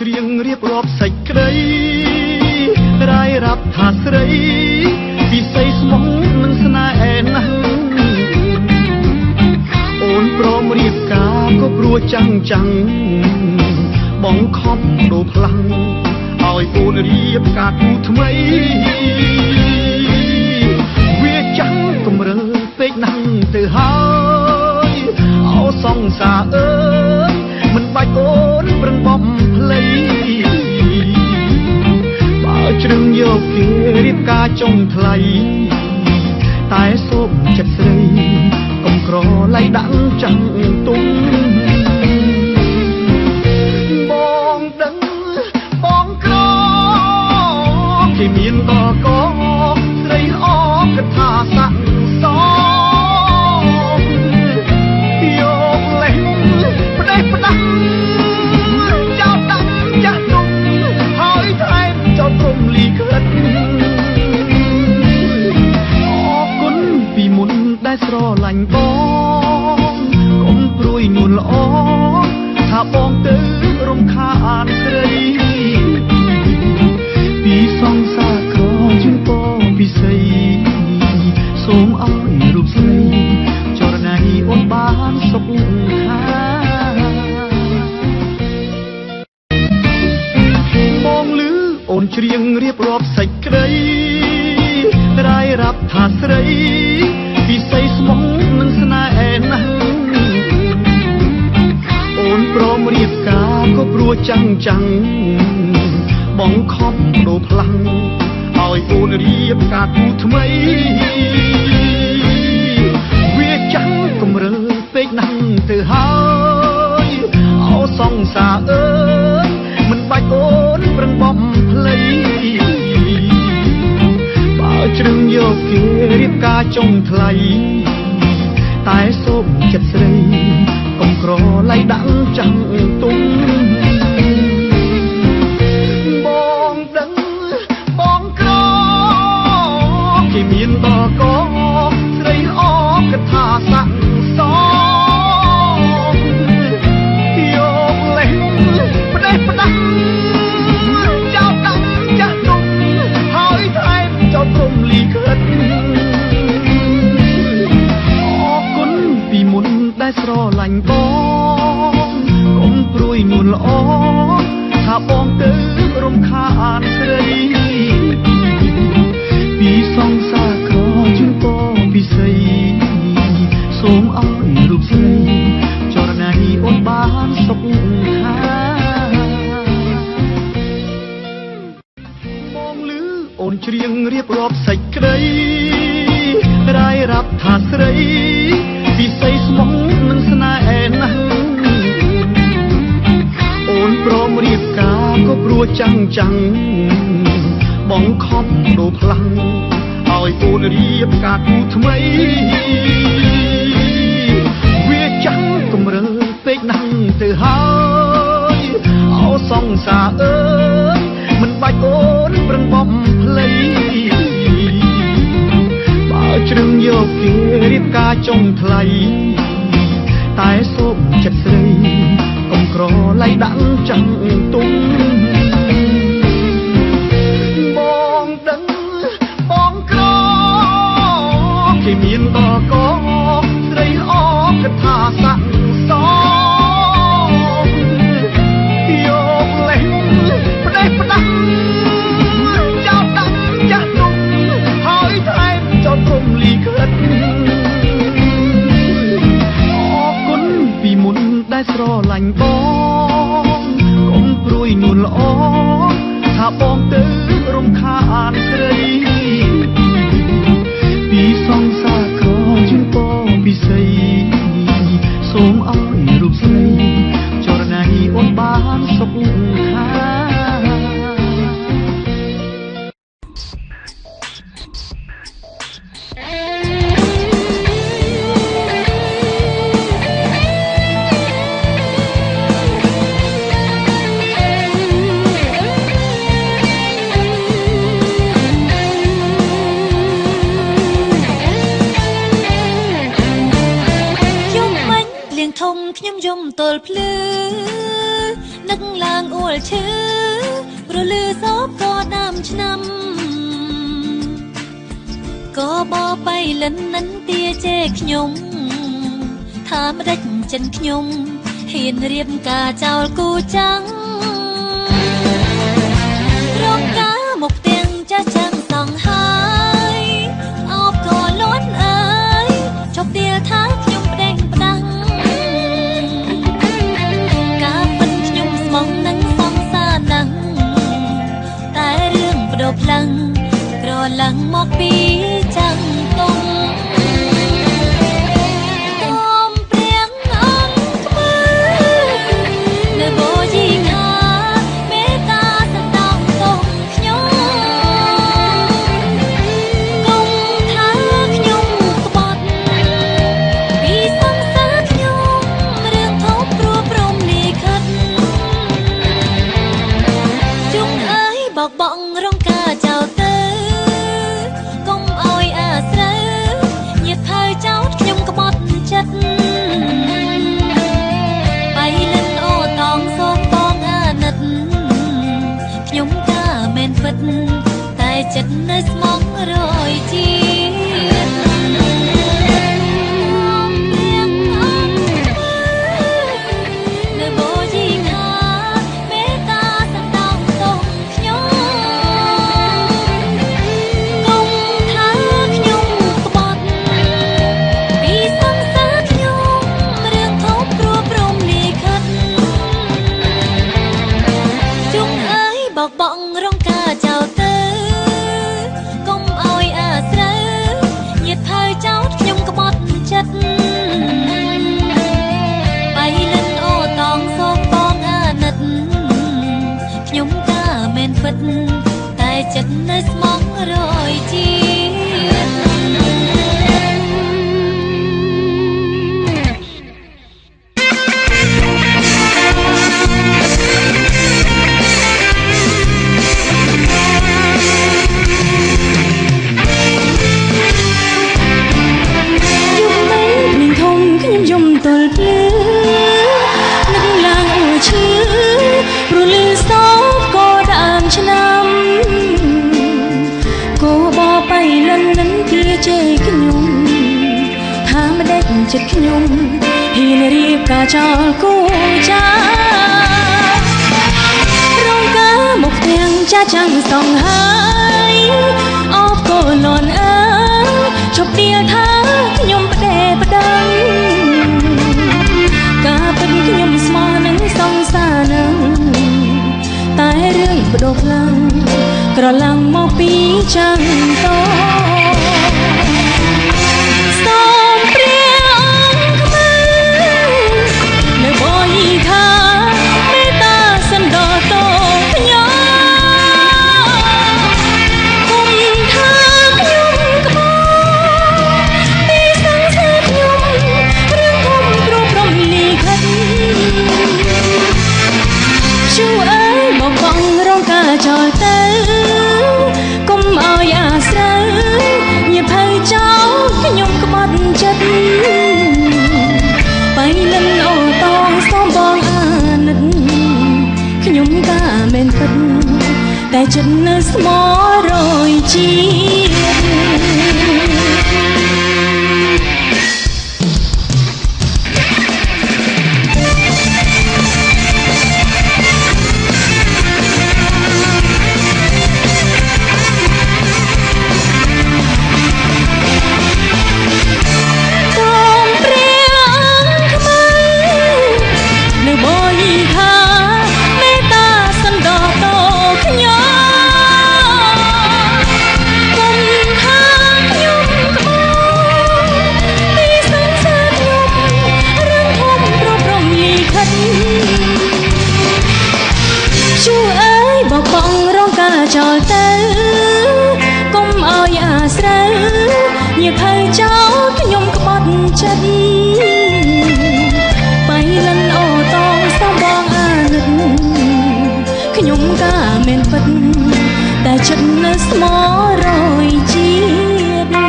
ច្រៀងរៀបរាប់សេចក្តីរាយរាប់ថាស្រីពិសីស្មុំនឹងស្នេហ៍ណាស់អូនព្រមរៀបការក៏ព្រោះចាំងបងខំដូរខ្លាំងឲ្យអូនរៀបការគូថ្មីវាចាំងកំរើពេកណាស់ទៅហើយអោសង្សារអើយមិនបាច់អូនប្រឹងបំភ្លៃបើជ្រឹងយកគេរៀបការចុងថ្លៃតែសូមចិត្តស្រីកុំក្រឡៃដាក់ចាំងទុំបងដឹងបងក្រគេមានក៏ស្រីអកថាស័ក្តិសមយកលេះផ្ដេសផ្ដាស់ចោលដាក់ចាស់ទុំហើយថែមចោលព្រំលីខិតអរគុណពីមុនដែលស្រឡាញ់បងកុំព្រួយនួនល្អថាបងទៅរំខានស្រីពីសង្សារក្រជូនពរពិសីសូមឲ្យរូបស្រីចរណៃអូនបានសុខខាបងឮអូនច្រៀងរៀបរាប់សេចក្តីរាយរាប់ថាស្រីពិសីស្មុំនឹងស្នេហ៍ណាស់អូនព្រមរៀបការក៏ព្រោះចាំងបងខំដូរខ្លាំងឲ្យអូនរៀបការគូថ្មីវាចាំងកំរើពេកណាស់ទៅហើយអោសង្សារអើយមិនបាច់អូនប្រឹងបំភ្លៃបើជ្រឹងយកគេរៀបការចុងថ្លៃតែសូមចិត្តស្រីកុំក្រឡៃដាក់ចាំងទុំបងដឹងបងក្រគេមានក៏ស្រីអកថាស័ក្តិសមយកលេះផ្ដេសផ្ដាស់ចោលដាក់ចាស់ទុំហើយថែមចោលព្រំលីខិតអរគុណពីមុនដែលស្រឡាញ់បងកុំព្រួយនួនល្អថាបងទៅរំខានស្រីពីសង្សារក្រជូនពរពិសីសូមឲ្យរូបស្រីចរណៃអូនបានសុខខាបងឮអូនច្រៀងរៀបរាប់សេចក្តីរាយរាប់ថាស្រីពិសីស្មុំនឹងស្នេហ៍ណាស់អូនព្រមរៀបការក៏ព្រោះចាំងបងខំដូរខ្លាំងឲ្យអូនរៀបការគូថ្មីវាចាំងកំរើពេកណាស់ទៅហើយអោសង្សារអើយមិនបាច់អូនប្រឹងបំភ្លៃបើជ្រឹងយកគេរៀបការចុងថ្លៃតែសូមចិត្តស្រីកុំក្រឡៃដាក់ចាំងទុំបងដឹងបងក្រគេមានក៏ស្រីអកថាស័ក្តិសមយកលេះផ្ដេសផ្ដាស់ចោលដាក់ចាស់ទុំហើយថែមចោលព្រំលីខិតអរគុណពីមុនដែលស្រឡាញ់បងកុំព្រួយនួនល្អថាបងទៅរំខានស្រីពីសង្សារក្រជូនពរពិសីសូមឲ្យរូបស្រីចរណៃអូនបានសុខខា ឆ្នាំក៏បបៃលិននឹងទាជេខ្ញុំថាម្ដេចចិនខ្ញុំហ៊ានរៀបការចោលគូចាំងរងការមកផ្ទាំងចាស់ចាំងសងហើយអបក៏លន់អើយជប់ទៀលថាខ្ញុំប្តេងផ្ដាំងការពិនខ្ញុំស្មងនឹងសងសាណាំងតែរឿងបដូរផ្លឹងក្រឡើងមកពីចាំងតុងបងរងការចោលទៅកុំអោយអាស្រូវញាតហើយចោលខ្ញុំក្បត់ចិត្តបៃលិនអូតងសូមបងអាណិតខ្ញុំការមែនពិតតែចិត្តនៅស្មងរយជាតិបងរងការចោលទៅកុំអោយអាស្រូវញាតហើយចោលខ្ញុំក្បត់ចិត្តបៃលិនអូតងសូមបងអាណិតខ្ញុំការមែនពិតតែចិត្តនៅស្មងរយជាតិទល់ភ្លឺនឹកឡើងអួឈឺព្រលឺសោកក៏ដើមឆ្នាំក៏បបៃលិននឹងទាជេខ្ញុំថាម្ដេចចិត្តខ្ញុំហ៊ានរៀបការចោលគូចារងការមកផ្ទាំងចាចាំងសងហើយអបក៏លន់អើជប់ទៀលថាខ្ញុំផ្ដេផ្ដាំងការពិតខ្ញុំស្មោះនឹងសងសានឹងតែរឿងបដូរផ្លាំងក្រឡើងមកពីចាំងតសូមព្រះអង្គខ្មៅនៅបយីថាមេត្តាសន្តោតខ្ញុំគុំថាខ្ញុំក្បត់ពីសង្សារខ្ញុំរឿងធំព្រោះព្រំលីខិតជួអើយបងរងការចោលទៅកុំអោយអាស្រូវញាតហើយចោលខ្ញុំក្បត់ចិត្តបៃលិនអូតងសូមបងអាណិតខ្ញុំការមែនពិតតែចិត្តនៅស្មោរយបងរងការចោលទៅកុំអោយអាស្រូវញាតហើយចោលខ្ញុំក្បត់ចិត្តបៃលិនអូតងសូមបងអាណិតខ្ញុំការមែនពិតតែចិត្តនៅស្មោរយជាតិ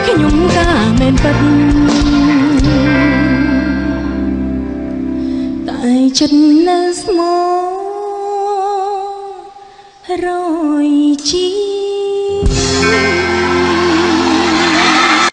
ខ្ញុំការមែនពិតតែចិត្តនៅស្មោ រយជា